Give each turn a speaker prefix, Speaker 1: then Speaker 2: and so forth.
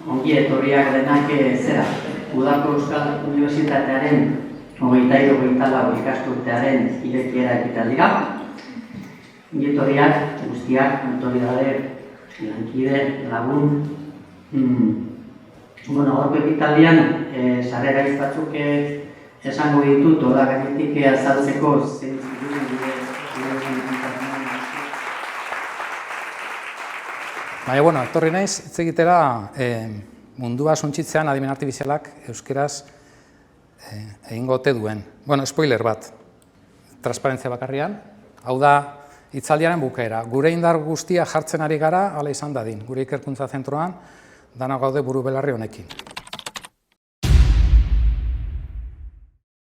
Speaker 1: ongi etorriak denak zera. Udako Euskal Unibertsitatearen 23-24 ikasturtearen irekiera ekitaldira. Ongi etorriak guztiak, autoridade, lankide, lagun. Gaurko ekitaldian, sarrera batzuk esango ditut, hola gainetik azaltzeko
Speaker 2: Baina, etorri naiz, hitz egitera mundua suntsitzean adimen artifizialak euskeraz egingo ote duen. Spoiler bat, transparentzia bakarrian, hau da hitzaldiaren bukaera. Gure indar guztia jartzen ari gara, hala izan dadin. Gure ikerkuntza zentroan, dana gaude buru belarri honekin.